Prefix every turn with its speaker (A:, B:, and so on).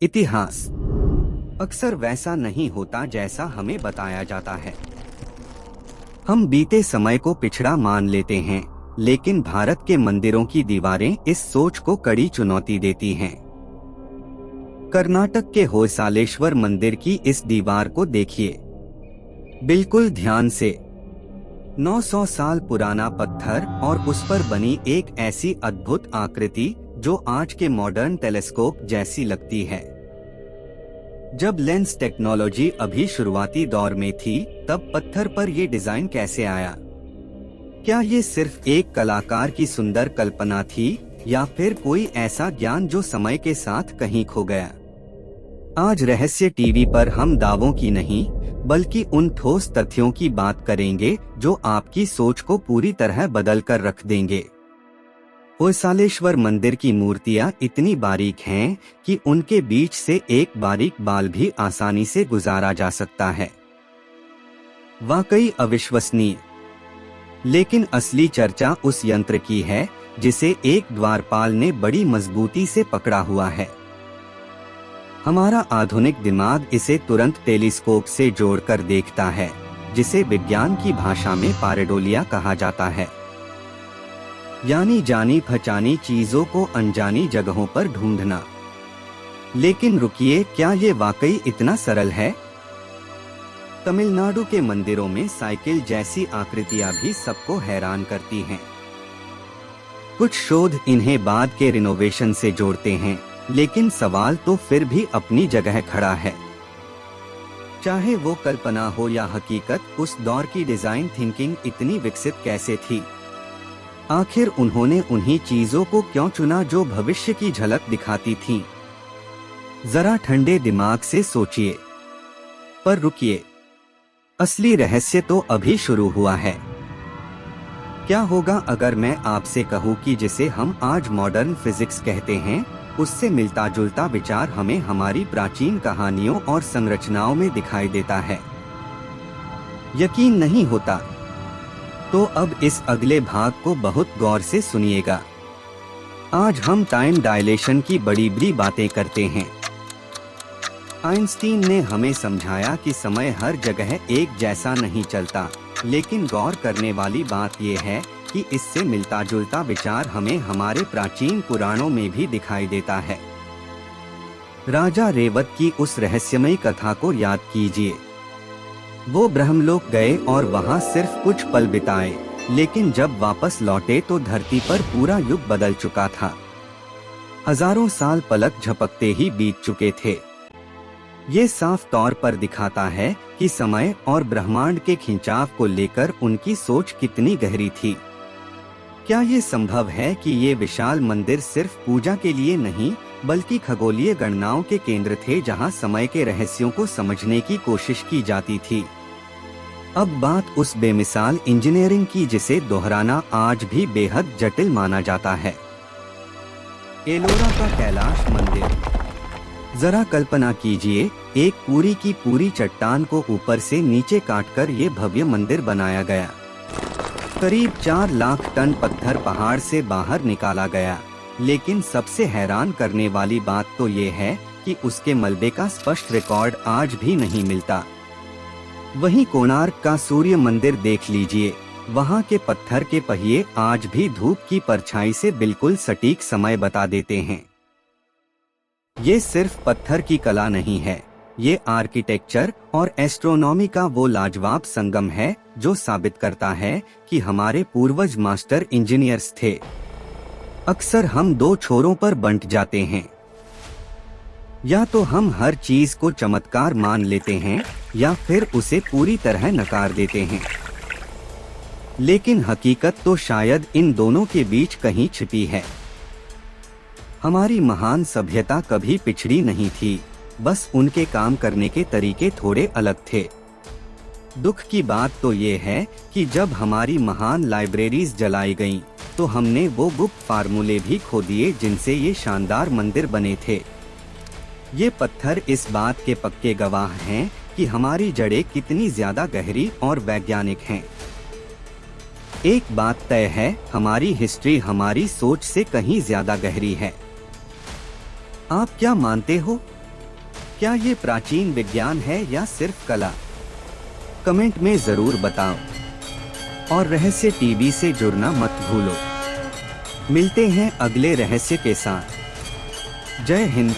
A: इतिहास अक्सर वैसा नहीं होता जैसा हमें बताया जाता है। हम बीते समय को पिछड़ा मान लेते हैं, लेकिन भारत के मंदिरों की दीवारें इस सोच को कड़ी चुनौती देती हैं। कर्नाटक के होयसालेश्वर मंदिर की इस दीवार को देखिए, बिल्कुल ध्यान से। 900 साल पुराना पत्थर और उस पर बनी एक ऐसी अद्भुत आकृति जो आज के मॉडर्न टेलीस्कोप जैसी लगती है। जब लेंस टेक्नोलॉजी अभी शुरुआती दौर में थी, तब पत्थर पर ये डिजाइन कैसे आया? क्या ये सिर्फ एक कलाकार की सुंदर कल्पना थी या फिर कोई ऐसा ज्ञान जो समय के साथ कहीं खो गया? आज रहस्य टीवी पर हम दावों की नहीं, बल्कि उन ठोस तथ्यों की बात करेंगे जो आपकी सोच को पूरी तरह बदल कर रख देंगे। होयसालेश्वर मंदिर की मूर्तियां इतनी बारीक हैं कि उनके बीच से एक बारीक बाल भी आसानी से गुजारा जा सकता है। वाकई अविश्वसनीय। लेकिन असली चर्चा उस यंत्र की है जिसे एक द्वारपाल ने बड़ी मजबूती से पकड़ा हुआ है। हमारा आधुनिक दिमाग इसे तुरंत टेलीस्कोप से जोड़कर देखता है, जिसे विज्ञान की भाषा में पारेडोलिया कहा जाता है, यानी जानी पहचानी चीजों को अनजानी जगहों पर ढूंढना। लेकिन रुकिए, क्या ये वाकई इतना सरल है? तमिलनाडु के मंदिरों में साइकिल जैसी आकृतियां भी सबको हैरान करती हैं। कुछ शोध इन्हें बाद के रिनोवेशन से जोड़ते हैं, लेकिन सवाल तो फिर भी अपनी जगह खड़ा है। चाहे वो कल्पना हो या हकीकत, उस दौर की डिजाइन थिंकिंग इतनी विकसित कैसे थी? आखिर उन्होंने उन्हीं चीजों को क्यों चुना जो भविष्य की झलक दिखाती थीं? जरा ठंडे दिमाग से सोचिए। पर रुकिए, असली रहस्य तो अभी शुरू हुआ है। क्या होगा अगर मैं आपसे कहूं कि जिसे हम आज मॉडर्न फिजिक्स कहते हैं, उससे मिलता जुलता विचार हमें हमारी प्राचीन कहानियों और संरचनाओं में दिखाई देता है? यकीन नहीं होता? तो अब इस अगले भाग को बहुत गौर से सुनिएगा। आज हम टाइम डायलेशन की बड़ी बड़ी बातें करते हैं। आइंस्टीन ने हमें समझाया कि समय हर जगह एक जैसा नहीं चलता, लेकिन गौर करने वाली बात यह है कि इससे मिलता जुलता विचार हमें हमारे प्राचीन पुराणों में भी दिखाई देता है। राजा रेवत की उस रहस्यमयी कथा को याद कीजिए। वो ब्रह्मलोक गए और वहां सिर्फ कुछ पल बिताए, लेकिन जब वापस लौटे तो धरती पर पूरा युग बदल चुका था। हजारों साल पलक झपकते ही बीत चुके थे। ये साफ तौर पर दिखाता है कि समय और ब्रह्मांड के खिंचाव को लेकर उनकी सोच कितनी गहरी थी। क्या ये संभव है कि ये विशाल मंदिर सिर्फ पूजा के लिए नहीं, बल्कि खगोलीय गणनाओं के केंद्र थे जहां समय के रहस्यों को समझने की कोशिश की जाती थी? अब बात उस बेमिसाल इंजीनियरिंग की जिसे दोहराना आज भी बेहद जटिल माना जाता है। एलोरा का कैलाश मंदिर। जरा कल्पना कीजिए, एक पूरी की पूरी चट्टान को ऊपर से नीचे काटकर ये भव्य मंदिर बनाया गया। करीब 4 लाख टन पत्थर पहाड़ से बाहर निकाला गया, लेकिन सबसे हैरान करने वाली बात तो ये है कि उसके मलबे का स्पष्ट रिकॉर्ड आज भी नहीं मिलता। वहीं कोणार्क का सूर्य मंदिर देख लीजिए, वहां के पत्थर के पहिए आज भी धूप की परछाई से बिल्कुल सटीक समय बता देते हैं। ये सिर्फ पत्थर की कला नहीं है, ये आर्किटेक्चर और एस्ट्रोनॉमी का वो लाजवाब संगम है जो साबित करता है कि हमारे पूर्वज मास्टर इंजीनियर्स थे। अक्सर हम दो छोरों पर बंट जाते हैं। या तो हम हर चीज को चमत्कार मान लेते हैं या फिर उसे पूरी तरह नकार देते हैं। लेकिन हकीकत तो शायद इन दोनों के बीच कहीं छिपी है। हमारी महान सभ्यता कभी पिछड़ी नहीं थी, बस उनके काम करने के तरीके थोड़े अलग थे। दुख की बात तो ये है कि जब हमारी महान लाइब्रेरीज जलाई गईं, तो हमने वो गुप्त फार्मूले भी खो दिए जिनसे ये शानदार मंदिर बने थे। ये पत्थर इस बात के पक्के गवाह हैं कि हमारी जड़ें कितनी ज्यादा गहरी और वैज्ञानिक हैं। एक बात तय है, हमारी हिस्ट्री हमारी सोच से कहीं ज्यादा गहरी है। आप क्या मानते हो? क्या ये प्राचीन विज्ञान है या सिर्फ कला? कमेंट में जरूर बताओ। और रहस्य टीवी से जुड़ना मत भूलो। मिलते हैं अगले रहस्य के साथ। जय हिंद।